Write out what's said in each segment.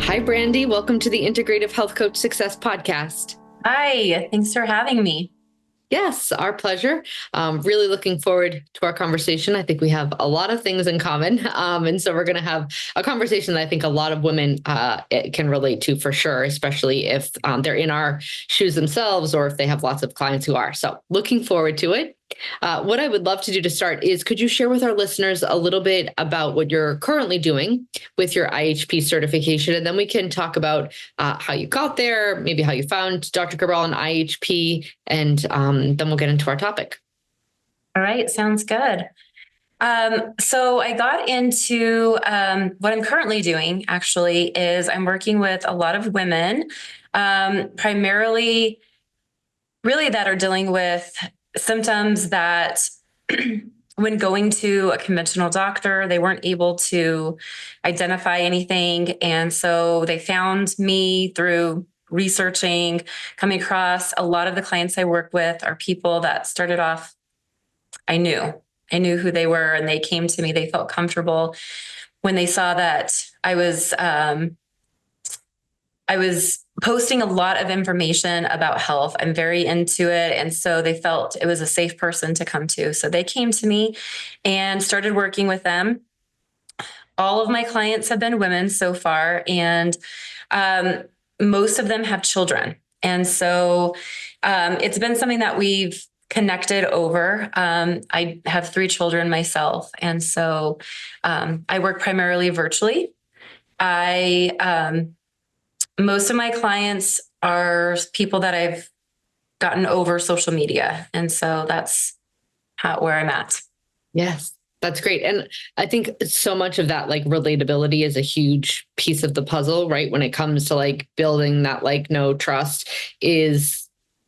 Hi, Brandy. Welcome to the Integrative Health Coach Success Podcast. Hi, thanks for having me. Yes, our pleasure. Really looking forward to our conversation. I think we have a lot of things in common. And so we're going to have a conversation that I think a lot of women can relate to for sure, especially if they're in our shoes themselves or if they have lots of clients who are. So looking forward to it. What I would love to do to start is, could you share with our listeners a little bit about what you're currently doing with your IHP certification? And then we can talk about how you got there, maybe how you found Dr. Cabral and IHP, and then we'll get into our topic. All right, sounds good. So I got into what I'm currently doing, actually, is I'm working with a lot of women, primarily really that are dealing with symptoms that when going to a conventional doctor, they weren't able to identify anything. And so they found me through researching, coming across a lot of the clients I work with are people that started off, I knew who they were, and they came to me. They felt comfortable when they saw that I was posting a lot of information about health. I'm very into it. And so they felt it was a safe person to come to. So they came to me and started working with them. All of my clients have been women so far, and most of them have children. And so it's been something that we've connected over. I have 3 children myself. And so I work primarily virtually. Most of my clients are people that I've gotten over social media. And so that's where I'm at. Yes, that's great. And I think so much of that, like, relatability is a huge piece of the puzzle, right? When it comes to like building that, like, no trust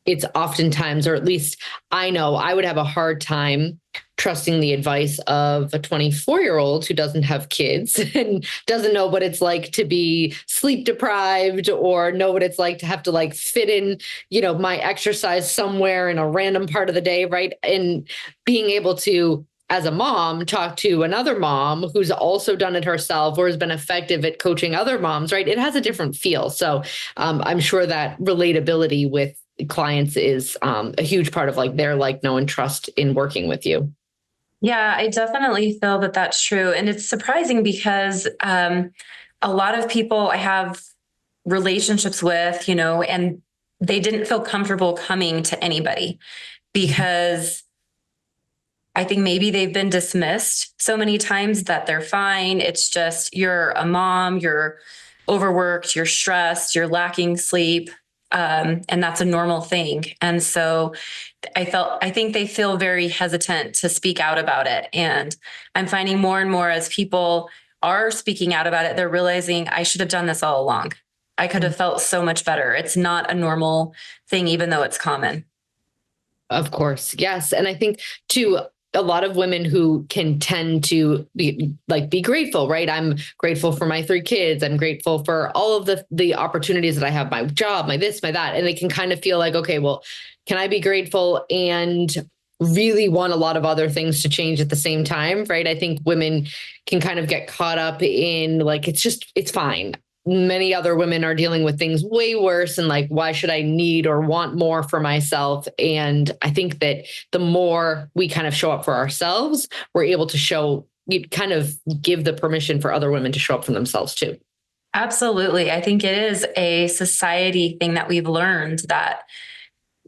it's oftentimes, or at least I know I would have a hard time trusting the advice of a 24-year-old who doesn't have kids and doesn't know what it's like to be sleep deprived, or know what it's like to have to like fit in, my exercise somewhere in a random part of the day, right? And being able to, as a mom, talk to another mom who's also done it herself or has been effective at coaching other moms, right? It has a different feel. So I'm sure that relatability with clients is a huge part of like their like, know, and trust in working with you. Yeah, I definitely feel that that's true. And it's surprising because a lot of people I have relationships with, and they didn't feel comfortable coming to anybody because I think maybe they've been dismissed so many times that they're fine. It's just, you're a mom, you're overworked, you're stressed, you're lacking sleep. And that's a normal thing. And so I think they feel very hesitant to speak out about it. And I'm finding more and more as people are speaking out about it, they're realizing I should have done this all along. I could have felt so much better. It's not a normal thing, even though it's common. Of course. Yes. And I think too, a lot of women who can tend to be grateful, right? I'm grateful for my 3 kids. I'm grateful for all of the opportunities that I have, my job, my this, my that. And they can kind of feel like, okay, well, can I be grateful and really want a lot of other things to change at the same time, right? I think women can kind of get caught up in like, it's fine. Many other women are dealing with things way worse, and like, why should I need or want more for myself? And I think that the more we kind of show up for ourselves, we're able to kind of give the permission for other women to show up for themselves too. Absolutely. I think it is a society thing that we've learned that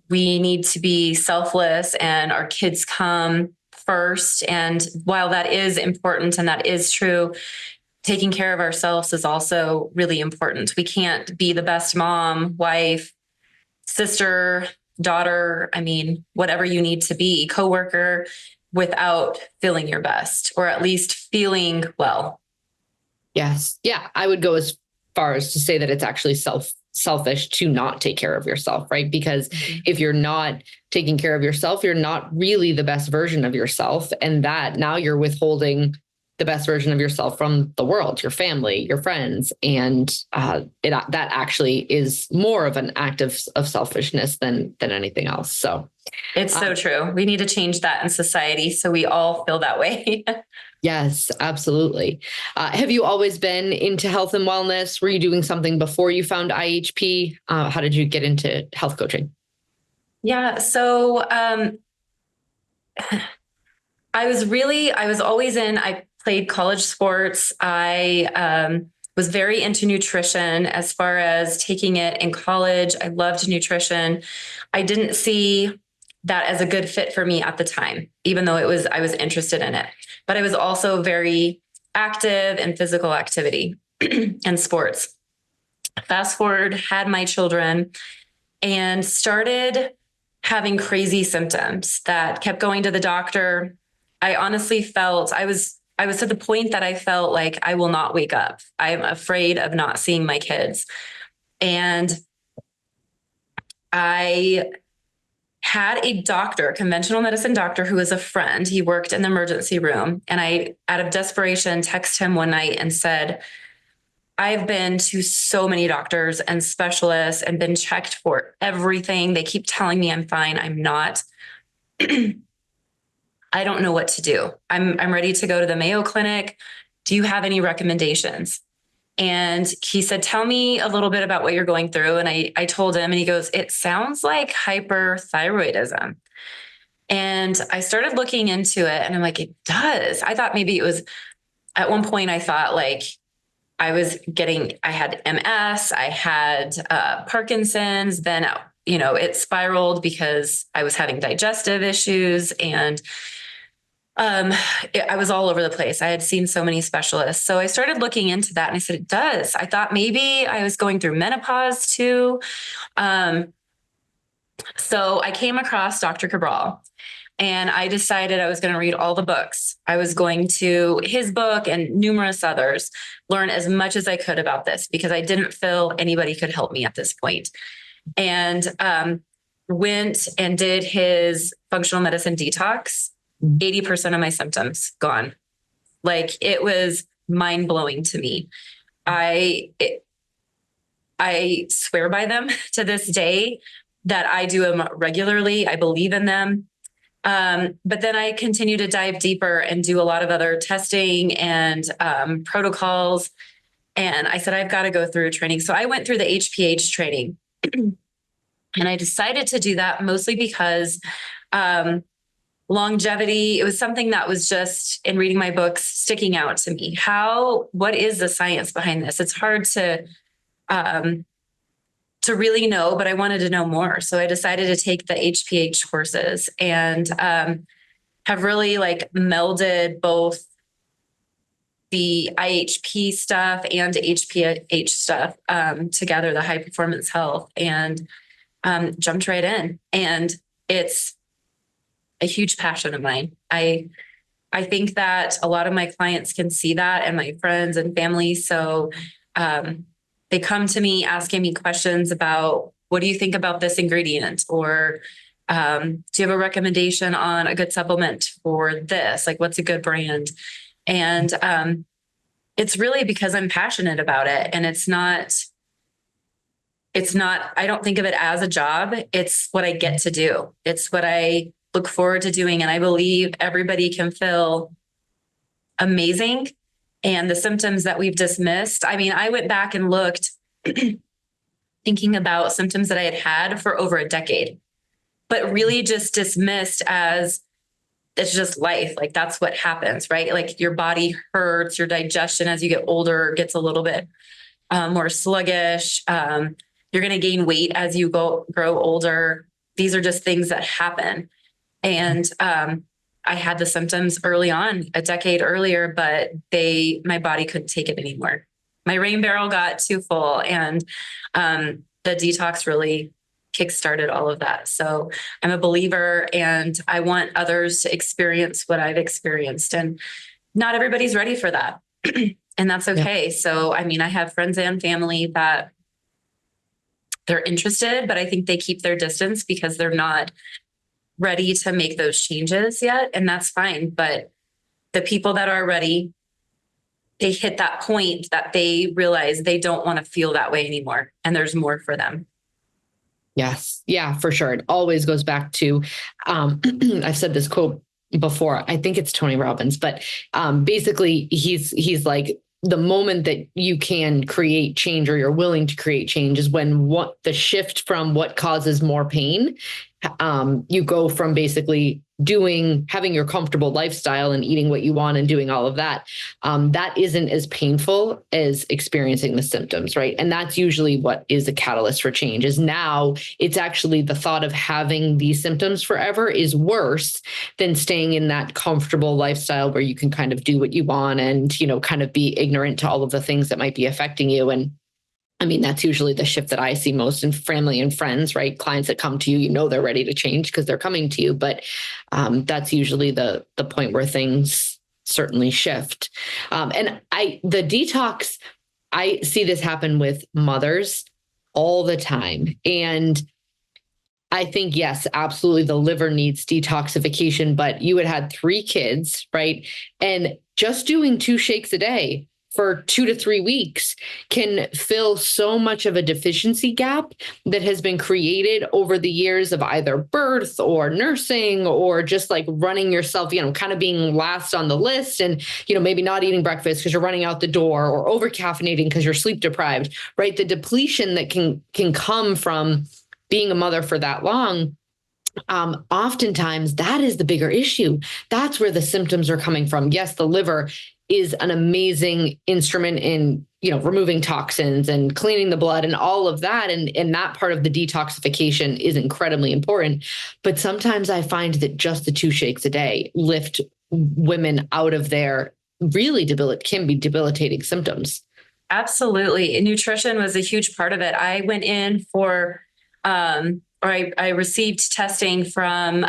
we need to be selfless and our kids come first. And while that is important and that is true, taking care of ourselves is also really important. We can't be the best mom, wife, sister, daughter, whatever you need to be, coworker, without feeling your best, or at least feeling well. Yes. Yeah. I would go as far as to say that it's actually selfish to not take care of yourself, right? Because if you're not taking care of yourself, you're not really the best version of yourself. And that now you're withholding the best version of yourself from the world, your family, your friends. And that actually is more of an act of selfishness than anything else. So it's so true. We need to change that in society so we all feel that way. Yes, absolutely. Have you always been into health and wellness? Were you doing something before you found IHP? How did you get into health coaching? Yeah. So I was always I played college sports. I was very into nutrition as far as taking it in college. I loved nutrition. I didn't see that as a good fit for me at the time, even though I was interested in it. But I was also very active in physical activity and sports. Fast forward, had my children and started having crazy symptoms that kept going to the doctor. I honestly felt I was to the point that I felt like I will not wake up. I'm afraid of not seeing my kids. And I had a doctor, conventional medicine doctor, who was a friend. He worked in the emergency room. And I, out of desperation, texted him one night and said, I've been to so many doctors and specialists and been checked for everything. They keep telling me I'm fine. I'm not. I don't know what to do. I'm ready to go to the Mayo Clinic. Do you have any recommendations? And he said, tell me a little bit about what you're going through. And I told him, and he goes, it sounds like hyperthyroidism. And I started looking into it and I'm like, it does. I thought maybe it was at one point, I thought like I had MS, I had Parkinson's, then, it spiraled because I was having digestive issues and I was all over the place. I had seen so many specialists. So I started looking into that and I said, it does. I thought maybe I was going through menopause too. So I came across Dr. Cabral and I decided I was going to read all the books. I was going to his book and numerous others, learn as much as I could about this because I didn't feel anybody could help me at this point. And went and did his functional medicine detox. 80% of my symptoms gone. Like it was mind blowing to me. I swear by them to this day that I do them regularly. I believe in them. But then I continue to dive deeper and do a lot of other testing and protocols. And I said, I've got to go through training. So I went through the HPH training and I decided to do that mostly because longevity, it was something that was just in reading my books sticking out to me. What is the science behind this? It's hard to really know, but I wanted to know more. So I decided to take the HPH courses and have really like melded both the IHP stuff and HPH stuff together, the high performance health, and jumped right in. And it's a huge passion of mine. I think that a lot of my clients can see that and my friends and family. So they come to me asking me questions about, what do you think about this ingredient? Or do you have a recommendation on a good supplement for this? Like, what's a good brand? And it's really because I'm passionate about it. And it's not, I don't think of it as a job. It's what I get to do. It's what I look forward to doing. And I believe everybody can feel amazing. And the symptoms that we've dismissed, I mean, I went back and looked thinking about symptoms that I had for over a decade, but really just dismissed as it's just life. Like that's what happens, right? Like your body hurts, your digestion as you get older gets a little bit more sluggish. You're going to gain weight as you grow older. These are just things that happen. And I had the symptoms early on, a decade earlier, but my body couldn't take it anymore. My rain barrel got too full, and the detox really kickstarted all of that. So I'm a believer, and I want others to experience what I've experienced. And not everybody's ready for that, and that's okay. Yeah. So, I mean, I have friends and family that they're interested, but I think they keep their distance because they're not ready to make those changes yet. And that's fine. But the people that are ready, they hit that point that they realize they don't want to feel that way anymore. And there's more for them. Yes. Yeah, for sure. It always goes back to, I've said this quote before. I think it's Tony Robbins, but basically he's like, the moment that you can create change, or you're willing to create change, is when the shift from what causes more pain, you go from basically having your comfortable lifestyle and eating what you want and doing all of that. That isn't as painful as experiencing the symptoms, right? And that's usually what is a catalyst for change. Is now it's actually the thought of having these symptoms forever is worse than staying in that comfortable lifestyle where you can kind of do what you want and, kind of be ignorant to all of the things that might be affecting you. And I mean, that's usually the shift that I see most in family and friends, right? Clients that come to you, they're ready to change because they're coming to you. But that's usually the point where things certainly shift. And the detox, I see this happen with mothers all the time. And I think, yes, absolutely, the liver needs detoxification, but you had 3 kids, right? And just doing 2 shakes a day for 2 to 3 weeks can fill so much of a deficiency gap that has been created over the years of either birth or nursing, or just like running yourself, kind of being last on the list, and, maybe not eating breakfast because you're running out the door, or over caffeinating because you're sleep deprived, right? The depletion that can come from being a mother for that long. Oftentimes that is the bigger issue. That's where the symptoms are coming from. Yes, the liver is an amazing instrument in, removing toxins and cleaning the blood and all of that. And that part of the detoxification is incredibly important. But sometimes I find that just the 2 shakes a day lift women out of their really can be debilitating symptoms. Absolutely. And nutrition was a huge part of it. I went in for, I received testing from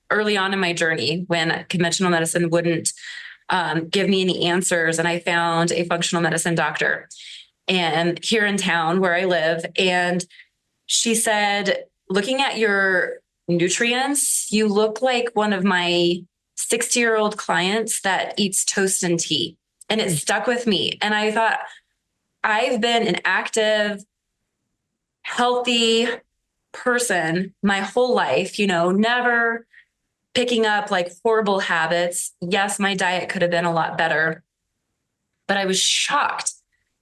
early on in my journey when conventional medicine wouldn't give me any answers. And I found a functional medicine doctor and here in town where I live. And she said, looking at your nutrients, you look like one of my 60-year-old clients that eats toast and tea. And it stuck with me. And I thought, I've been an active, healthy person my whole life, never picking up like horrible habits. Yes, my diet could have been a lot better, but I was shocked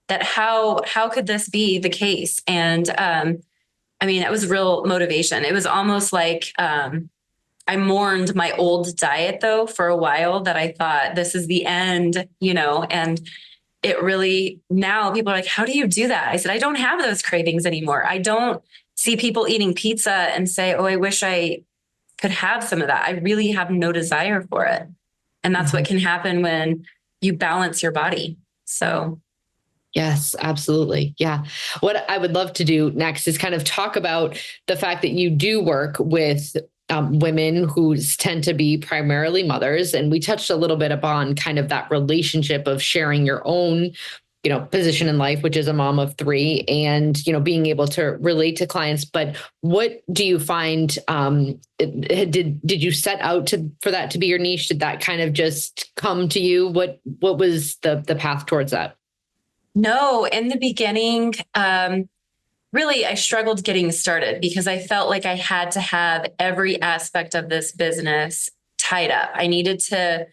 that how could this be the case? And it was real motivation. It was almost like I mourned my old diet though for a while, that I thought this is the end, and it really, now people are like, how do you do that? I said, I don't have those cravings anymore. I don't see people eating pizza and say, oh, I wish I could have some of that. I really have no desire for it. And that's what can happen when you balance your body. So. Yes, absolutely. Yeah. What I would love to do next is kind of talk about the fact that you do work with women who tend to be primarily mothers. And we touched a little bit upon kind of that relationship of sharing your own, position in life, which is a mom of 3, and, being able to relate to clients. But what do you find, did you set out for that to be your niche? Did that kind of just come to you? What was the path towards that? No, in the beginning, really, I struggled getting started because I felt like I had to have every aspect of this business tied up. I needed to,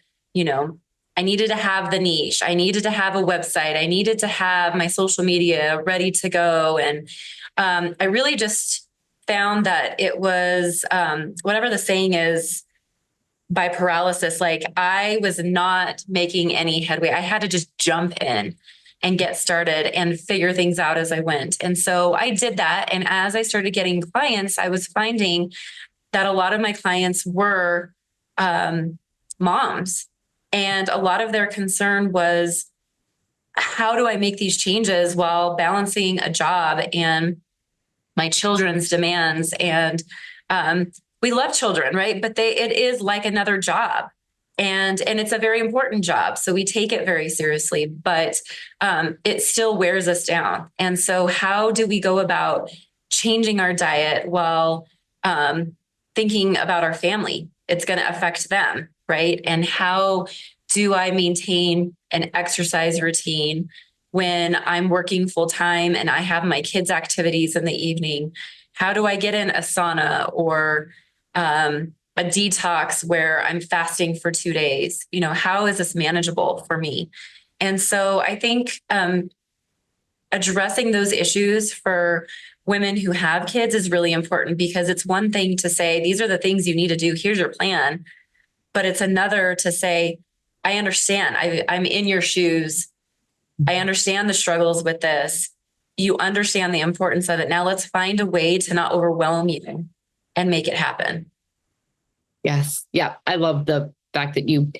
I needed to have the niche. I needed to have a website. I needed to have my social media ready to go. And I really just found that it was, whatever the saying is, by paralysis, like I was not making any headway. I had to just jump in and get started and figure things out as I went. And so I did that. And as I started getting clients, I was finding that a lot of my clients were moms. And a lot of their concern was, how do I make these changes while balancing a job and my children's demands? And we love children, right? But it is like another job. And it's a very important job. So we take it very seriously, but it still wears us down. And so how do we go about changing our diet while thinking about our family? It's going to affect them, right? And how do I maintain an exercise routine when I'm working full time and I have my kids' activities in the evening? How do I get in a sauna or a detox where I'm fasting for 2 days. How is this manageable for me? And so I think addressing those issues for women who have kids is really important, because it's one thing to say, these are the things you need to do. Here's your plan. But it's another to say, I understand. I'm in your shoes. I understand the struggles with this. You understand the importance of it. Now let's find a way to not overwhelm you and make it happen. Yes. Yeah. I love the fact that you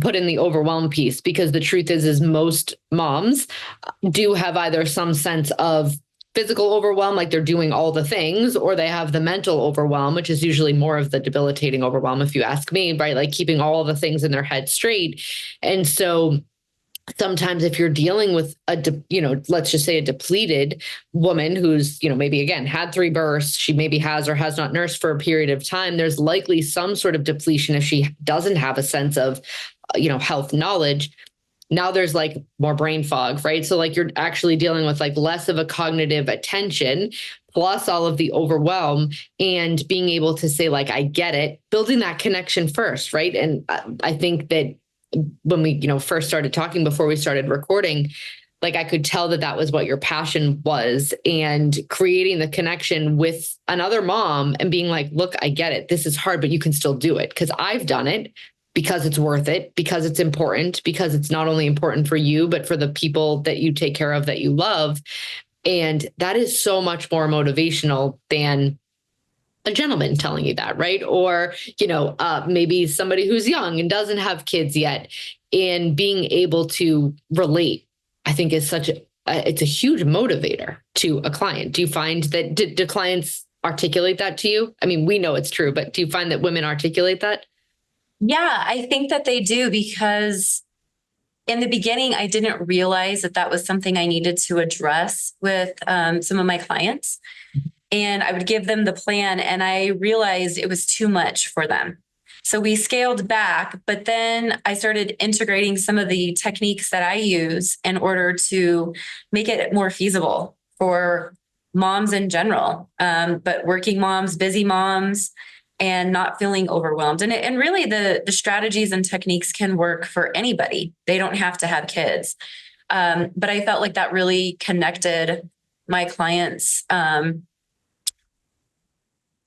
put in the overwhelm piece, because the truth is most moms do have either some sense of physical overwhelm, like they're doing all the things, or they have the mental overwhelm, which is usually more of the debilitating overwhelm, if you ask me, right? Like keeping all the things in their head straight. And so sometimes if you're dealing with let's just say a depleted woman who's, maybe again had 3 births, she maybe has or has not nursed for a period of time, there's likely some sort of depletion if she doesn't have a sense of, health knowledge. Now there's like more brain fog, right? So like you're actually dealing with like less of a cognitive attention, plus all of the overwhelm, and being able to say like, I get it, building that connection first, right? And I think that when we, first started talking before we started recording, like I could tell that was what your passion was, and creating the connection with another mom and being like, look, I get it. This is hard, but you can still do it because I've done it, because it's worth it, because it's important, because it's not only important for you, but for the people that you take care of, that you love. And that is so much more motivational than a gentleman telling you that, right? Or, maybe somebody who's young and doesn't have kids yet, and being able to relate, I think is it's a huge motivator to a client. Do you find that, do clients articulate that to you? I mean, we know it's true, but do you find that women articulate that? Yeah, I think that they do, because in the beginning, I didn't realize that was something I needed to address with some of my clients. And I would give them the plan, and I realized it was too much for them. So we scaled back, but then I started integrating some of the techniques that I use in order to make it more feasible for moms in general, but working moms, busy moms, and not feeling overwhelmed. And really the strategies and techniques can work for anybody. They don't have to have kids. But I felt like that really connected my clients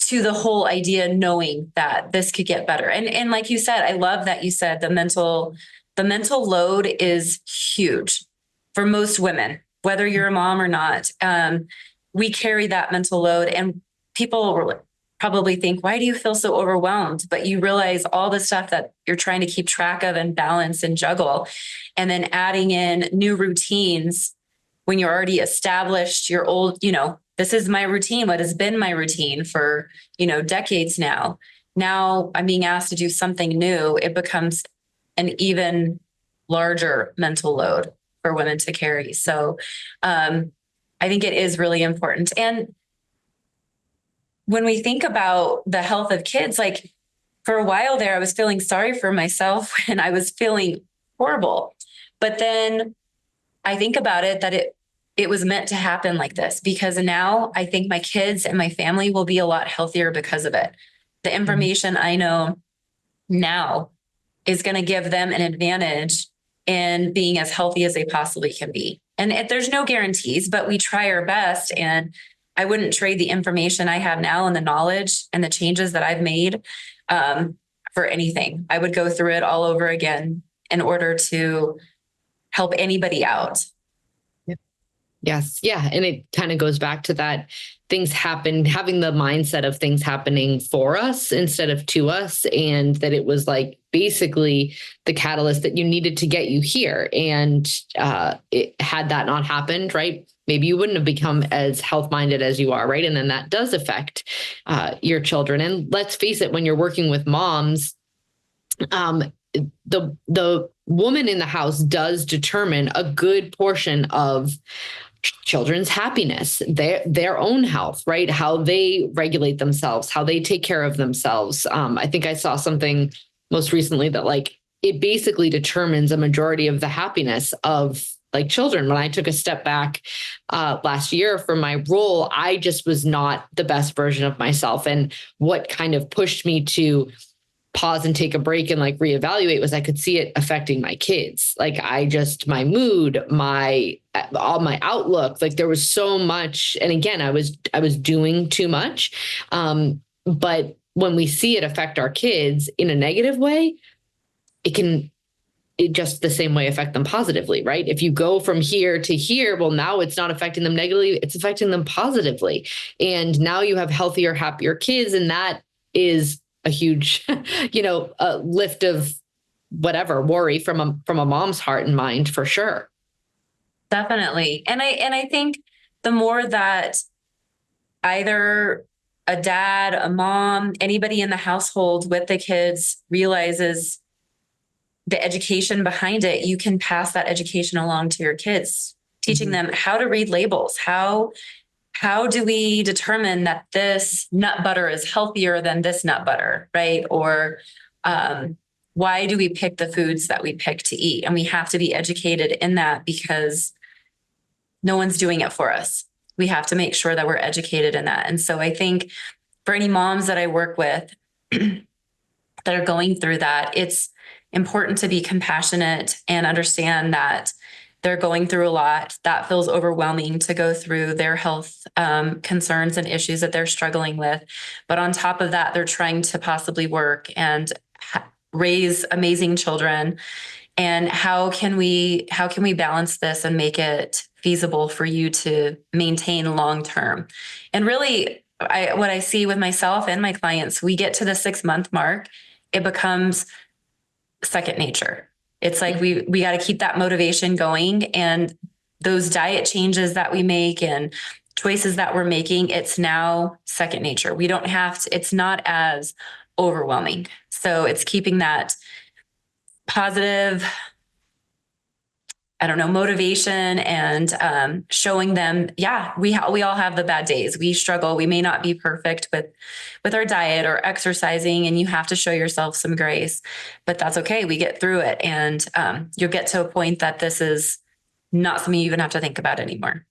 to the whole idea, knowing that this could get better. And like you said, I love that you said the mental load is huge for most women, whether you're a mom or not. We carry that mental load, and people probably think, why do you feel so overwhelmed? But you realize all the stuff that you're trying to keep track of and balance and juggle, and then adding in new routines when you're already established your old, this is my routine, what has been my routine for, decades now. Now I'm being asked to do something new. It becomes an even larger mental load for women to carry. So I think it is really important. And when we think about the health of kids, like for a while there, I was feeling sorry for myself and I was feeling horrible. But then I think about it, that it was meant to happen like this, because now I think my kids and my family will be a lot healthier because of it. The information I know now is going to give them an advantage in being as healthy as they possibly can be. And there's no guarantees, but we try our best. And I wouldn't trade the information I have now and the knowledge and the changes that I've made for anything. I would go through it all over again in order to help anybody out. Yes. Yeah. And it kind of goes back to that things happen, having the mindset of things happening for us instead of to us. And that it was like basically the catalyst that you needed to get you here. And had that not happened, right, maybe you wouldn't have become as health-minded as you are, right? And then that does affect your children. And let's face it, when you're working with moms, the woman in the house does determine a good portion of children's happiness, their own health, right? How they regulate themselves, how they take care of themselves. I think I saw something most recently that like it basically determines a majority of the happiness of like children. When I took a step back last year from my role, I just was not the best version of myself. And what kind of pushed me to pause and take a break and like reevaluate was I could see it affecting my kids. Like my mood, all my outlook, like there was so much. And again, I was doing too much. But when we see it affect our kids in a negative way, it just the same way affect them positively, right? If you go from here to here, well, now it's not affecting them negatively, it's affecting them positively. And now you have healthier, happier kids. And that is a huge, lift of whatever worry from a mom's heart and mind, for sure. Definitely. And I think the more that either a dad, a mom, anybody in the household with the kids realizes the education behind it, you can pass that education along to your kids, teaching them how to read labels. How do we determine that this nut butter is healthier than this nut butter, right? Or why do we pick the foods that we pick to eat? And we have to be educated in that because no one's doing it for us. We have to make sure that we're educated in that. And so I think for any moms that I work with that are going through that, it's important to be compassionate and understand that they're going through a lot. That feels overwhelming to go through their health concerns and issues that they're struggling with. But on top of that, they're trying to possibly work and raise amazing children. And how can we balance this and make it feasible for you to maintain long term? And really, what I see with myself and my clients, we get to the 6-month mark, it becomes second nature. It's like we got to keep that motivation going, and those diet changes that we make and choices that we're making, it's now second nature. We don't have to, it's not as overwhelming. So it's keeping that positive, motivation and showing them, yeah, we all have the bad days. We struggle. We may not be perfect with our diet or exercising, and you have to show yourself some grace, but that's okay. We get through it, and you'll get to a point that this is not something you even have to think about anymore.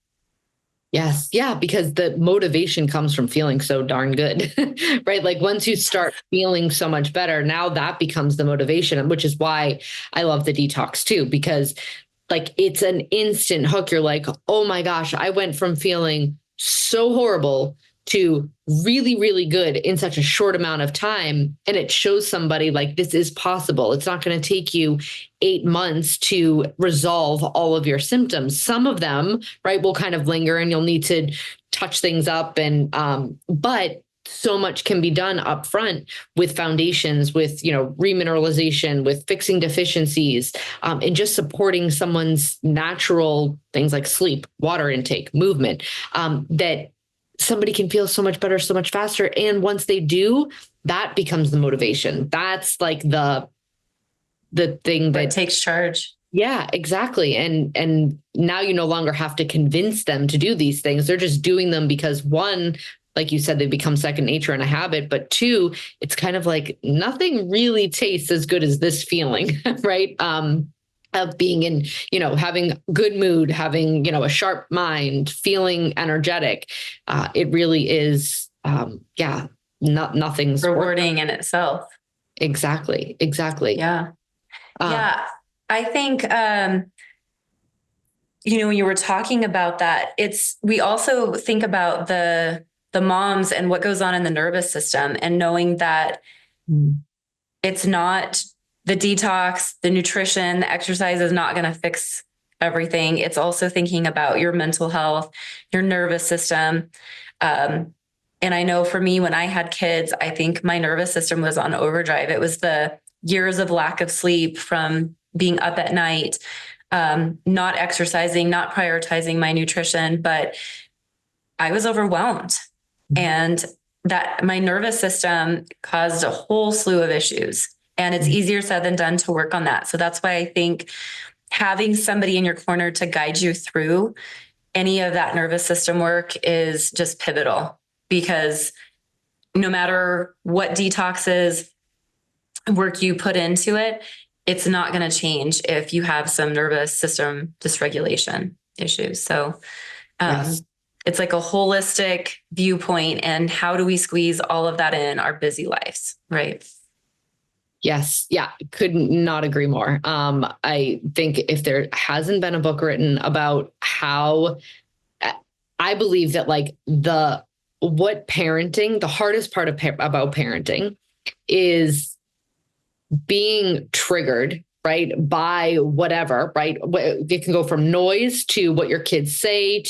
Yes. Yeah. Because the motivation comes from feeling so darn good, right? Like once you start feeling so much better, now that becomes the motivation, which is why I love the detox too, because like it's an instant hook. You're like, oh my gosh, I went from feeling so horrible to really, really good in such a short amount of time. And it shows somebody like this is possible. It's not going to take you 8 months to resolve all of your symptoms. Some of them, right, will kind of linger and you'll need to touch things up. But so much can be done up front with foundations, with, remineralization, with fixing deficiencies, and just supporting someone's natural things like sleep, water intake, movement, that somebody can feel so much better, so much faster. And once they do, that becomes the motivation. That's like the thing that takes charge. Yeah, exactly. And now you no longer have to convince them to do these things. They're just doing them because, one, like you said, they become second nature and a habit. But two, it's kind of like nothing really tastes as good as this feeling, right? Of being in, having good mood, having, a sharp mind, feeling energetic. It really is, nothing's rewarding in itself. Exactly. Yeah. Yeah. I think, when you were talking about that, we also think about the moms and what goes on in the nervous system, and knowing that it's not the detox, the nutrition, the exercise is not going to fix everything. It's also thinking about your mental health, your nervous system. And I know for me, when I had kids, I think my nervous system was on overdrive. It was the years of lack of sleep from being up at night, not exercising, not prioritizing my nutrition, but I was overwhelmed. And that my nervous system caused a whole slew of issues. And it's easier said than done to work on that. So that's why I think having somebody in your corner to guide you through any of that nervous system work is just pivotal, because no matter what detoxes work you put into it, it's not going to change if you have some nervous system dysregulation issues. So Yes. it's like a holistic viewpoint, and how do we squeeze all of that in our busy lives, right? Yes. Yeah. Could not agree more. I think if there hasn't been a book written about how, I believe that like what parenting, the hardest part about parenting is being triggered, right, by whatever, right? It can go from noise to what your kids say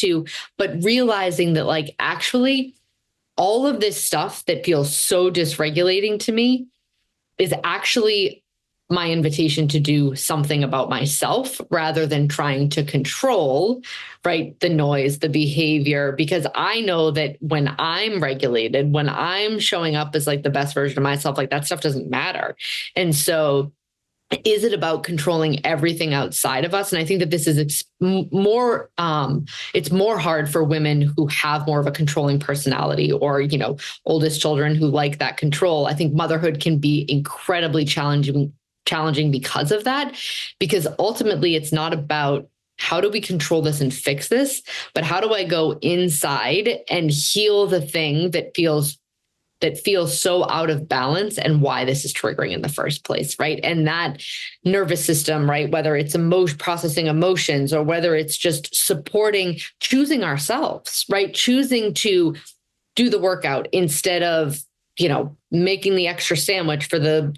but realizing that like actually all of this stuff that feels so dysregulating to me is actually my invitation to do something about myself rather than trying to control, right, the noise, the behavior, because I know that when I'm regulated, when I'm showing up as like the best version of myself, like that stuff doesn't matter. And so is it about controlling everything outside of us? And I think that this is more, it's more hard for women who have more of a controlling personality, or, oldest children who like that control. I think motherhood can be incredibly challenging because of that, because ultimately it's not about how do we control this and fix this, but how do I go inside and heal the thing that feels so out of balance and why this is triggering in the first place, right? And that nervous system, right, whether it's processing emotions, or whether it's just choosing ourselves, right? Choosing to do the workout instead of, making the extra sandwich for the,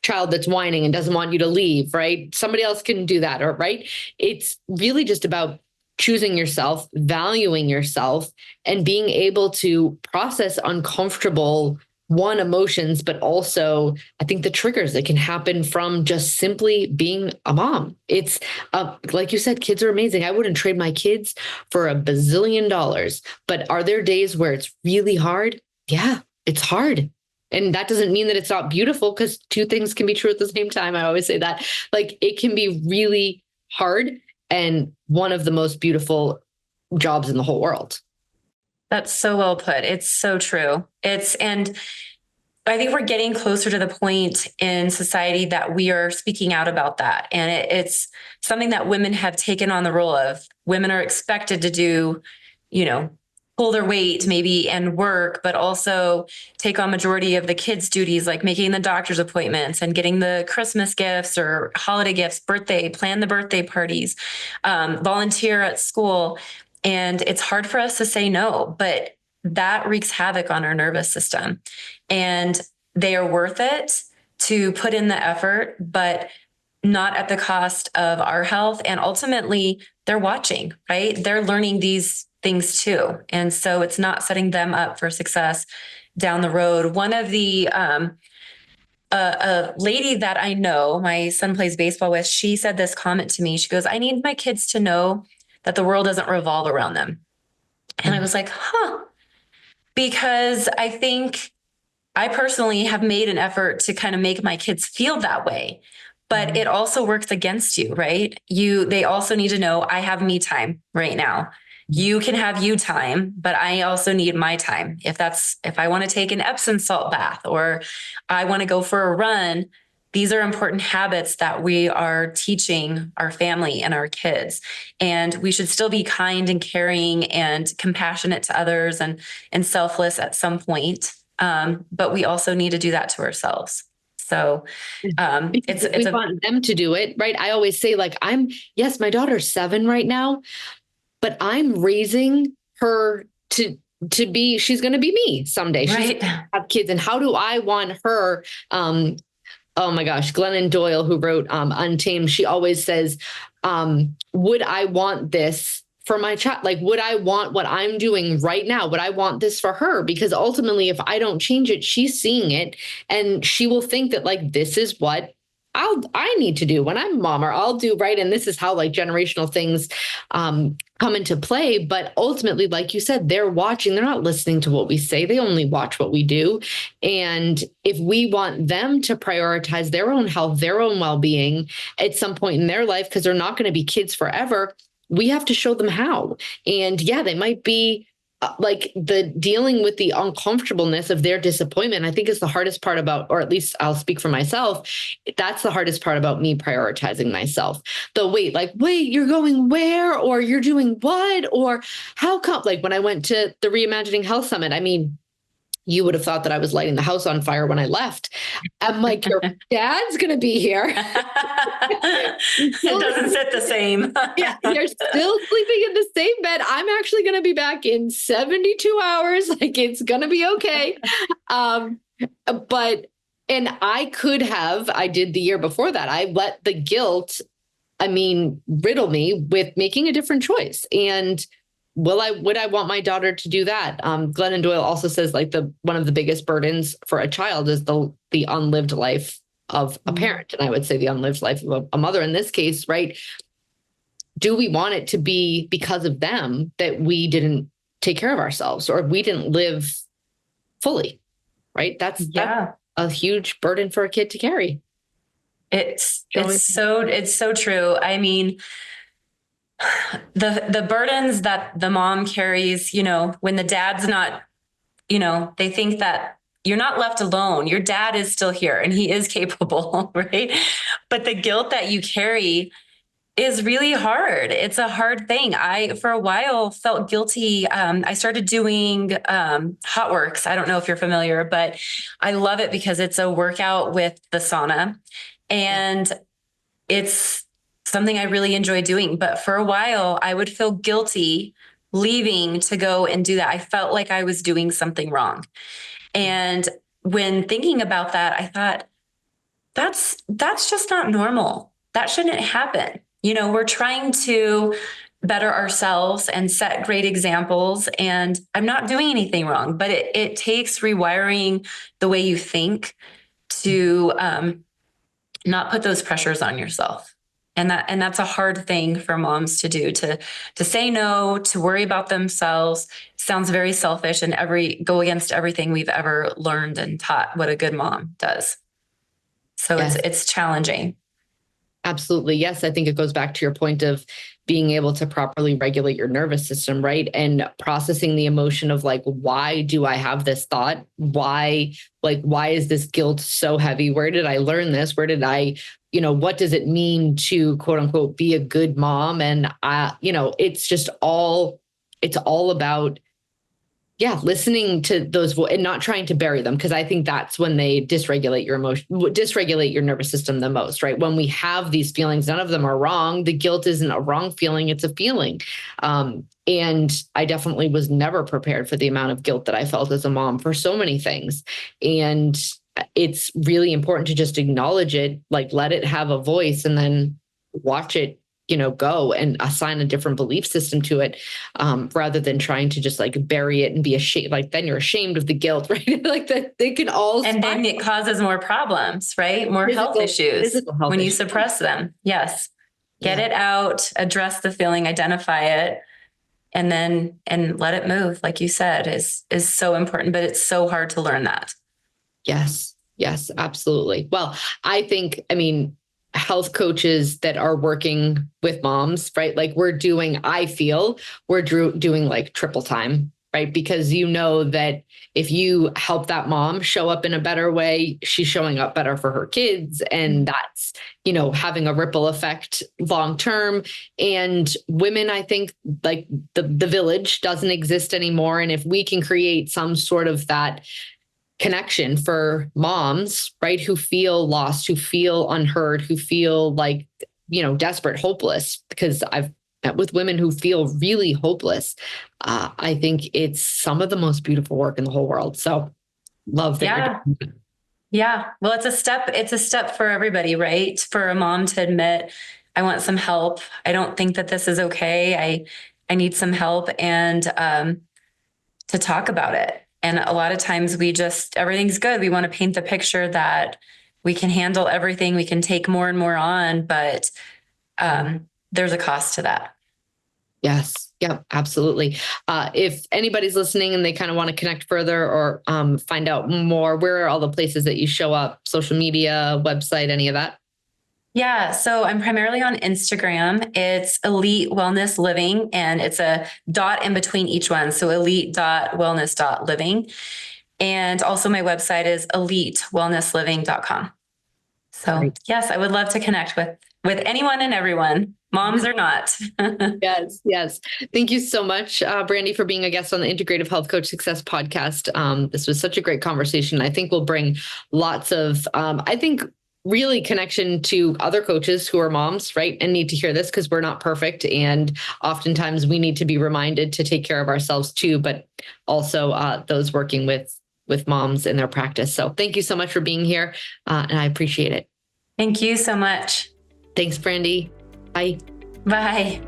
child that's whining and doesn't want you to leave, right? Somebody else can do that, or right? It's really just about choosing yourself, valuing yourself, and being able to process uncomfortable emotions, but also I think the triggers that can happen from just simply being a mom. It's like you said, kids are amazing. I wouldn't trade my kids for $1 bazillion, but are there days where it's really hard? Yeah, it's hard. And that doesn't mean that it's not beautiful, because two things can be true at the same time. I always say that, like, it can be really hard and one of the most beautiful jobs in the whole world. That's so well put. It's so true. And I think we're getting closer to the point in society that we are speaking out about that. And it's something that women have taken on the role of. Women are expected to do, pull their weight maybe and work, but also take on majority of the kids' duties, like making the doctor's appointments and getting the Christmas gifts or holiday gifts, plan the birthday parties, volunteer at school. And it's hard for us to say no, but that wreaks havoc on our nervous system. And they are worth it to put in the effort, but not at the cost of our health. And ultimately, they're watching, right? They're learning these things too. And so it's not setting them up for success down the road. One of the, a lady that I know, my son plays baseball with, she said this comment to me. She goes, I need my kids to know that the world doesn't revolve around them. And I was like, because I think I personally have made an effort to kind of make my kids feel that way, but it also works against you, right? They also need to know I have me time right now. You can have you time, but I also need my time. If I want to take an Epsom salt bath, or I want to go for a run, these are important habits that we are teaching our family and our kids. And we should still be kind and caring and compassionate to others and selfless at some point. But we also need to do that to ourselves. So we want them to do it, right? I always say, like, yes, my daughter's 7 right now, but I'm raising her to be, she's going to be me someday. She's right. going to have kids. And how do I want her, oh my gosh, Glennon Doyle, who wrote Untamed, she always says, would I want this for my child? Like, would I want what I'm doing right now? Would I want this for her? Because ultimately, if I don't change it, she's seeing it and she will think that, like, this is what I need to do when I'm a mom, or I'll do, right. And this is how, like, generational things come into play. But ultimately, like you said, they're watching, they're not listening to what we say. They only watch what we do. And if we want them to prioritize their own health, their own well-being at some point in their life, because they're not going to be kids forever, we have to show them how. And yeah, they might be like the dealing with the uncomfortableness of their disappointment, I think is the hardest part about, or at least I'll speak for myself. That's the hardest part about me prioritizing myself. The wait, you're going where, or you're doing what, or how come? Like when I went to the Reimagining Health Summit, I mean, you would have thought that I was lighting the house on fire when I left. I'm like, your dad's going to be here. It doesn't sit the same. Yeah, you're still sleeping in the same bed. I'm actually going to be back in 72 hours. Like it's going to be okay. But, and I did the year before that. I let the guilt, riddle me with making a different choice. And would I want my daughter to do that? Glennon Doyle also says like one of the biggest burdens for a child is the unlived life of a parent. And I would say the unlived life of a mother in this case, right? Do we want it to be because of them that we didn't take care of ourselves or we didn't live fully, right? That's a huge burden for a kid to carry. It's so true. I mean, the burdens that the mom carries, when the dad's not, they think that you're not left alone. Your dad is still here and he is capable, right? But the guilt that you carry is really hard. It's a hard thing. I, for a while, felt guilty. I started doing Hot Works. I don't know if you're familiar, but I love it because it's a workout with the sauna. And it's something I really enjoy doing. But for a while, I would feel guilty leaving to go and do that. I felt like I was doing something wrong. And when thinking about that, I thought, that's just not normal. That shouldn't happen. We're trying to better ourselves and set great examples. And I'm not doing anything wrong, but it takes rewiring the way you think to not put those pressures on yourself. And that's a hard thing for moms to do, to say no, to worry about themselves. Sounds very selfish and go against everything we've ever learned and taught what a good mom does. So yes. It's challenging. Absolutely. Yes. I think it goes back to your point of being able to properly regulate your nervous system, right? And processing the emotion of like, why do I have this thought? Why is this guilt so heavy? Where did I learn this? Where did I, what does it mean to quote unquote, be a good mom? And it's all about, listening to those and not trying to bury them. Cause I think that's when they dysregulate your nervous system the most, right? When we have these feelings, none of them are wrong. The guilt isn't a wrong feeling. It's a feeling. And I definitely was never prepared for the amount of guilt that I felt as a mom for so many things. And it's really important to just acknowledge it, like let it have a voice and then watch it go and assign a different belief system to it, rather than trying to just like bury it and be ashamed. Like then you're ashamed of the guilt, right? Like that they can all, and then it causes more problems, right? More health issues when you suppress them. Yes. Get it out, address the feeling, identify it, and let it move. Like you said, is so important, but it's so hard to learn that. Yes, absolutely. Well, I think, health coaches that are working with moms, right? Like I feel we're doing like triple time, right? Because that if you help that mom show up in a better way, she's showing up better for her kids. And that's, having a ripple effect long-term. And women, I think like the village doesn't exist anymore. And if we can create some sort of that connection for moms, right, who feel lost, who feel unheard, who feel like, desperate, hopeless, because I've met with women who feel really hopeless. I think it's some of the most beautiful work in the whole world. So love that. Yeah. Yeah. Well, it's a step for everybody, right? For a mom to admit, I want some help. I don't think that this is okay. I need some help, and to talk about it. And a lot of times everything's good. We want to paint the picture that we can handle everything. We can take more and more on, but there's a cost to that. Yes. Yeah, absolutely. If anybody's listening and they kind of want to connect further or find out more, where are all the places that you show up? Social media, website, any of that? Yeah, so I'm primarily on Instagram. It's Elite Wellness Living, and it's a dot in between each one. So elite.wellness.living. And also my website is elitewellnessliving.com. So Great. yes, I would love to connect with anyone and everyone, moms or not. Yes, yes. Thank you so much, Brandy, for being a guest on the Integrative Health Coach Success podcast. This was such a great conversation. I think we'll bring lots of, really connection to other coaches who are moms, right? And need to hear this because we're not perfect. And oftentimes we need to be reminded to take care of ourselves too, but also those working with moms in their practice. So thank you so much for being here. And I appreciate it. Thank you so much. Thanks, Brandy. Bye. Bye.